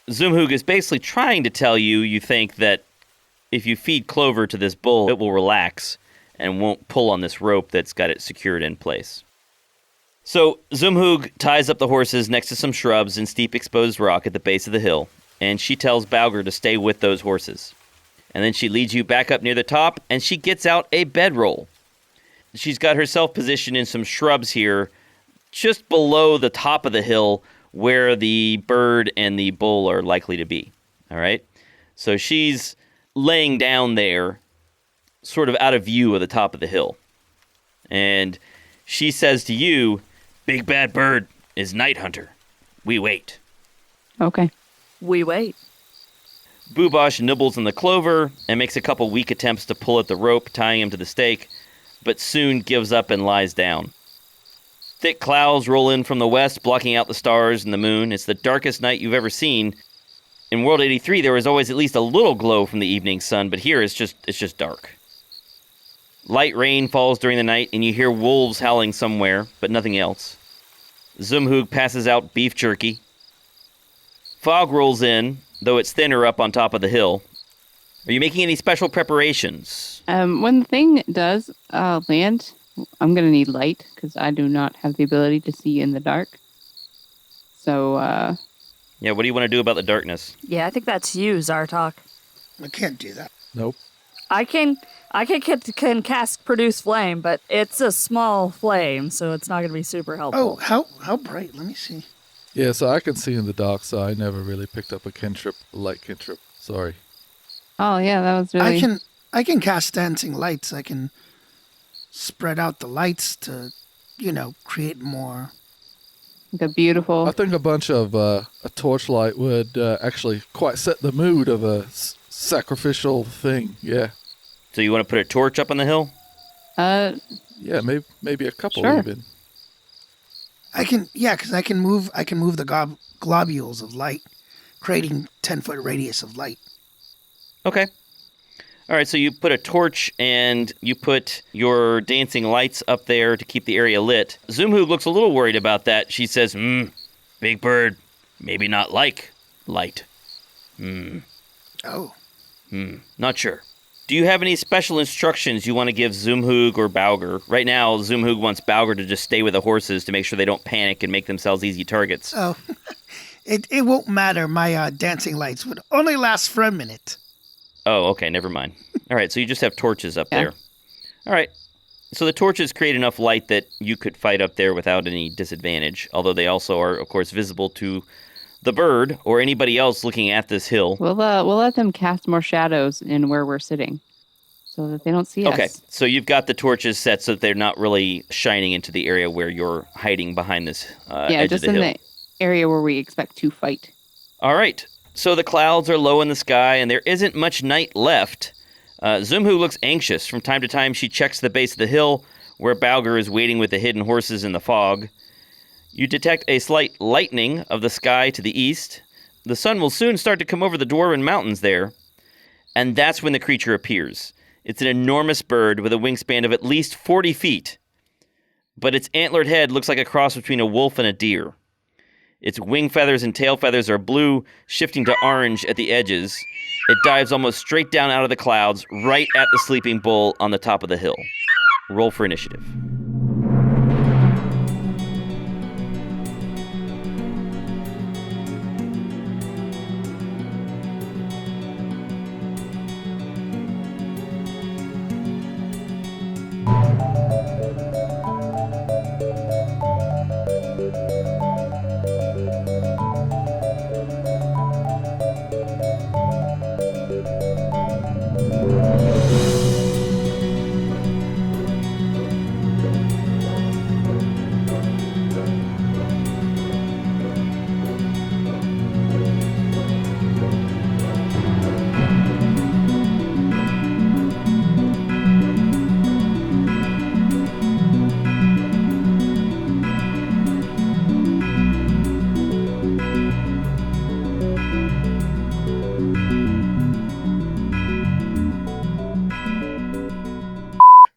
Zumhoog is basically trying to tell you think that if you feed clover to this bull, it will relax and won't pull on this rope that's got it secured in place. So Zumhoog ties up the horses next to some shrubs and steep exposed rock at the base of the hill, and she tells Balger to stay with those horses. And then she leads you back up near the top, and she gets out a bedroll. She's got herself positioned in some shrubs here, just below the top of the hill where the bird and the bull are likely to be. All right? So she's laying down there, sort of out of view of the top of the hill. And she says to you, "Big bad bird is night hunter. We wait." Okay. We wait. Boobosh nibbles on the clover and makes a couple weak attempts to pull at the rope, tying him to the stake, but soon gives up and lies down. Thick clouds roll in from the west, blocking out the stars and the moon. It's the darkest night you've ever seen. In World 83, there was always at least a little glow from the evening sun, but here it's just dark. Light rain falls during the night, and you hear wolves howling somewhere, but nothing else. Zumhoog passes out beef jerky. Fog rolls in, though it's thinner up on top of the hill. Are you making any special preparations? When the thing does land, I'm going to need light because I do not have the ability to see in the dark. So, Yeah, what do you want to do about the darkness? Yeah, I think that's you, Zartok. I can't do that. Nope. I can cast produce flame, but it's a small flame, so it's not going to be super helpful. Oh, how bright? Let me see. Yeah, so I can see in the dark, so I never really picked up a light cantrip. Sorry. Oh yeah, that was really. I can cast dancing lights. I can spread out the lights to, create more. Like a beautiful. I think a bunch of a torchlight would actually quite set the mood of a sacrificial thing. Yeah. So you want to put a torch up on the hill? Yeah, maybe a couple Sure. even. Because I can move the globules of light, creating 10-foot radius of light. Okay. All right, so you put a torch and you put your dancing lights up there to keep the area lit. Zoomhoog looks a little worried about that. She says, big bird, maybe not like light. Oh. Not sure. Do you have any special instructions you want to give Zoomhoog or Bauger? Right now, Zoomhoog wants Bauger to just stay with the horses to make sure they don't panic and make themselves easy targets. Oh. It won't matter. My dancing lights would only last for a minute. Oh, okay, never mind. All right, so you just have torches up Yeah. there. All right, so the torches create enough light that you could fight up there without any disadvantage, although they also are, of course, visible to the bird or anybody else looking at this hill. We'll let them cast more shadows in where we're sitting, so that they don't see us. Okay, so you've got the torches set so that they're not really shining into the area where you're hiding behind this edge just of the in hill. the area where we expect to fight. All right, so the clouds are low in the sky and there isn't much night left. Zoomhoog looks anxious. From time to time, she checks the base of the hill where Bauger is waiting with the hidden horses in the fog. You detect a slight lightening of the sky to the east. The sun will soon start to come over the Dwarven Mountains there. And that's when the creature appears. It's an enormous bird with a wingspan of at least 40 feet. But its antlered head looks like a cross between a wolf and a deer. Its wing feathers and tail feathers are blue, shifting to orange at the edges. It dives almost straight down out of the clouds, right at the sleeping bull on the top of the hill. Roll for initiative.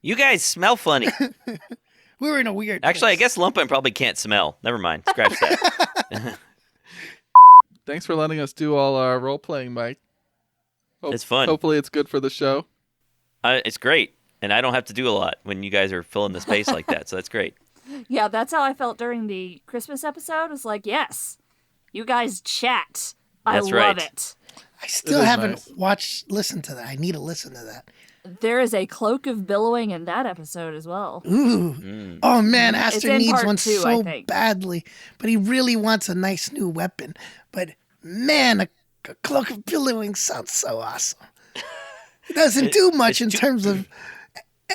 You guys smell funny. We were in a weird Actually, I place. guess Lumpin probably can't smell. Never mind. Scratch that. Thanks for letting us do all our role playing, Mike. It's fun. Hopefully, it's good for the show. It's great. And I don't have to do a lot when you guys are filling the space like that. So that's great. Yeah, that's how I felt during the Christmas episode. It was like, yes, you guys chat. That's I love right. it. I still is haven't nice. listened to that. I need to listen to that. There is a cloak of billowing in that episode as well. Ooh. Oh man, It's Aster in needs part one 2, I so think. badly, but he really wants a nice new weapon. But man, a cloak of billowing sounds so awesome. It doesn't do much in terms of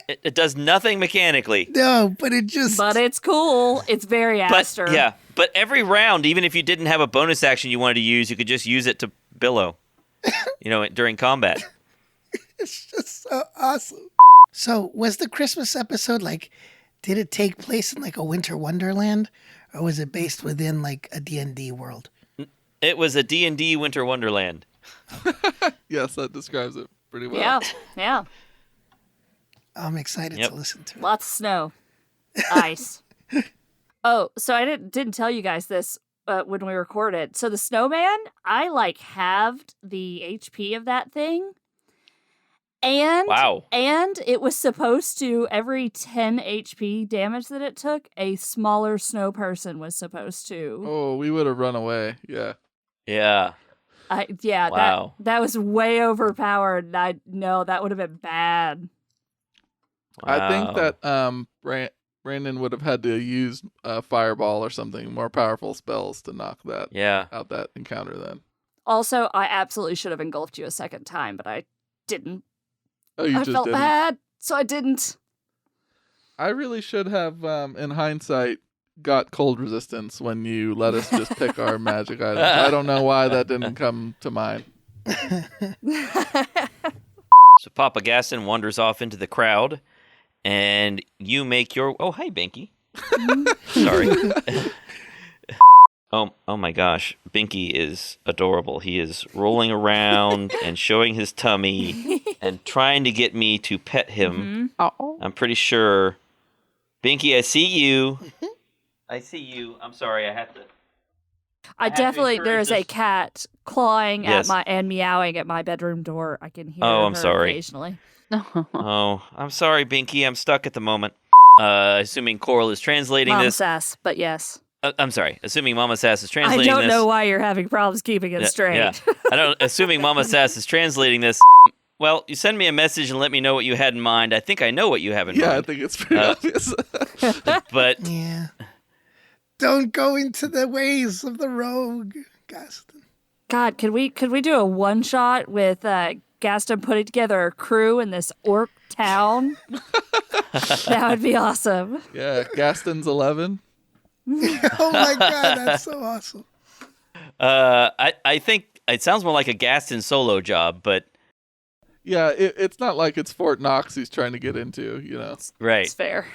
It does nothing mechanically. no, but it just But it's cool. It's very But Aster. yeah, but every round, even if you didn't have a bonus action you wanted to use, you could just use it to billow. During combat. it's just so awesome. So was the Christmas episode did it take place in a winter wonderland, or was it based within a D&D world? It was a D&D Winter Wonderland. Yes, that describes it pretty well. Yeah, yeah. I'm excited Yep. to listen to it. Lots of snow. Ice. Oh, so I didn't tell you guys this when we recorded. So the snowman, I halved the HP of that thing. And Wow. And it was supposed to, every 10 HP damage that it took, a smaller snow person was supposed to. Oh, we would have run away. Yeah. Yeah. Yeah, Wow. that was way overpowered. No, that would have been bad. I think Wow. that Brandon would have had to use a fireball or something, more powerful spells to knock that out that encounter then. Also, I absolutely should have engulfed you a second time, but I didn't. Oh, you I just felt didn't? bad, so I didn't. I really should have, in hindsight, got cold resistance when you let us just pick our magic items. I don't know why that didn't come to mind. So Papa Gaston wanders off into the crowd, and you make your... Oh, hi, Binky. Sorry. Oh my gosh. Binky is adorable. He is rolling around and showing his tummy and trying to get me to pet him. Oh. I'm pretty sure... Binky, I see you. I see you. I'm sorry, I have to... There is a cat clawing Yes. at my and meowing at my bedroom door. I can hear I'm her sorry. occasionally. Oh, I'm sorry, Binky. I'm stuck at the moment. Assuming Coral is translating Mom this... sass, but yes. I'm sorry. Assuming Mama Sass is I translating this... don't know why you're having problems keeping it straight. Yeah. Assuming Mama Sass is translating this... Well, you send me a message and let me know what you had in mind. I think I know what you have in mind. Yeah, I think it's pretty obvious. But... Yeah. Don't go into the ways of the rogue, Gaston. God, could we do a one shot with Gaston putting together a crew in this orc town? That would be awesome. Yeah, Gaston's 11. Oh my god, that's so awesome. I think it sounds more like a Gaston solo job, but... Yeah, it's not like it's Fort Knox he's trying to get into, you know. Right. It's fair.